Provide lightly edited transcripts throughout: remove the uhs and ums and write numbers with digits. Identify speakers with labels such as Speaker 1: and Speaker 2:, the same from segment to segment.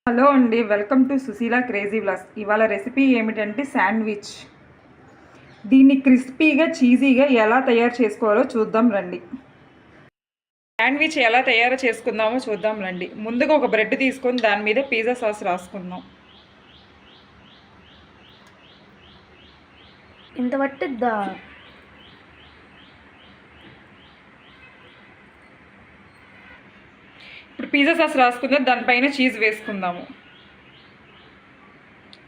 Speaker 1: Hello అండి, welcome to Sushila crazy vlogs. ఇవాళ recipe ఏమిటంటే శాండ్విచ్. దీన్ని క్రిస్పీగా చీజీగా ఎలా తయారు చేసుకోవాలో చూద్దాం రండి. శాండ్విచ్ ఎలా తయారు చేసుకుందామో చూద్దాం రండి. ముందుగా ఒక బ్రెడ్ తీసుకొని దాని మీద పిజ్జా సాస్ రాసుకుందాం.
Speaker 2: ఇంత పట్టుద్దా?
Speaker 1: ఇప్పుడు పిజ్జా సాస్ రాసుకుందాం, దానిపైన చీజ్ వేసుకుందాము.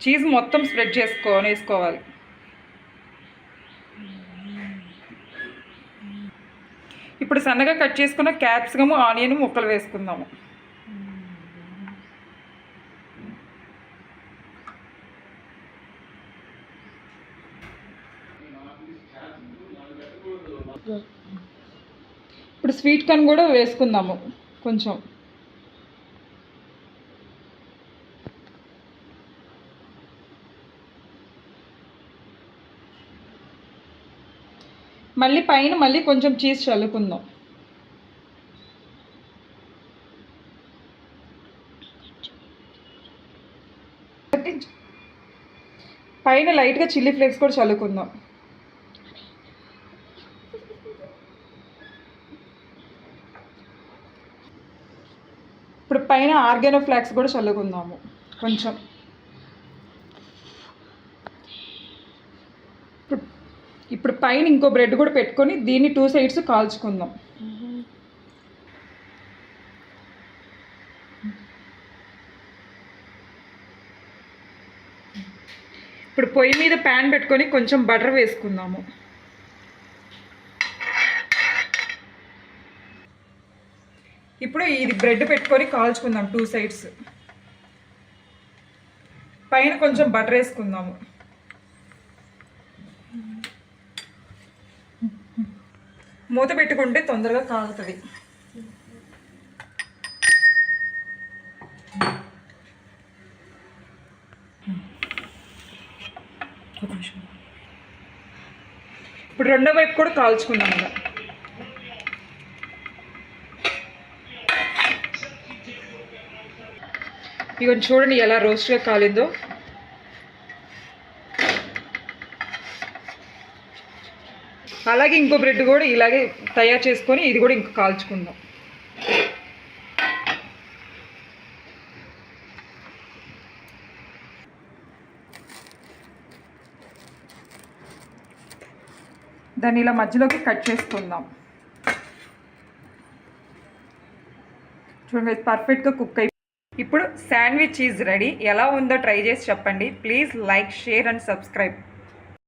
Speaker 1: చీజ్ మొత్తం స్ప్రెడ్ వేసుకోవాలి. ఇప్పుడు సన్నగా కట్ చేసుకున్న క్యాప్సికము, ఆనియన్ ముక్కలు వేసుకుందాము. ఇప్పుడు స్వీట్ కార్న్ కూడా వేసుకుందాము కొంచెం. మళ్ళీ కొంచెం చీజ్ చల్లుకుందాం. పైన లైట్గా చిల్లీ ఫ్లేక్స్ కూడా చల్లుకుందాం. ఇప్పుడు పైన ఆర్గానో ఫ్లాక్స్ కూడా చల్లుకుందాము కొంచెం. ఇప్పుడు పైన ఇంకో బ్రెడ్ కూడా పెట్టుకొని దీన్ని 2 సైడ్స్ కాల్చుకుందాం. ఇప్పుడు పొయ్యి మీద ప్యాన్ పెట్టుకొని కొంచెం బటర్ వేసుకుందాము. ఇప్పుడు ఇది బ్రెడ్ పెట్టుకొని కాల్చుకుందాం 2 సైడ్స్. పైన కొంచెం బటర్ వేసుకుందాము. మూత పెట్టుకుంటే తొందరగా కాలుతుంది. ఇప్పుడు రెండో వైపు కూడా కాల్చుకుందాం. ఇక చూడండి ఎలా రోస్ట్గా కాలిందో. అలాగే ఇంకో బ్రెడ్ కూడా ఇలాగే తయారు చేసుకొని ఇది కూడా ఇంకా కాల్చుకుందాం. దాన్ని ఇలా మధ్యలోకి కట్ చేసుకుందాం. చూడండి పర్ఫెక్ట్గా కుక్ అయిపోయింది. ఇప్పుడు శాండ్విచ్ ఈజ్ రెడీ. ఎలా ఉందో ట్రై చేసి చెప్పండి. Please like, share and subscribe.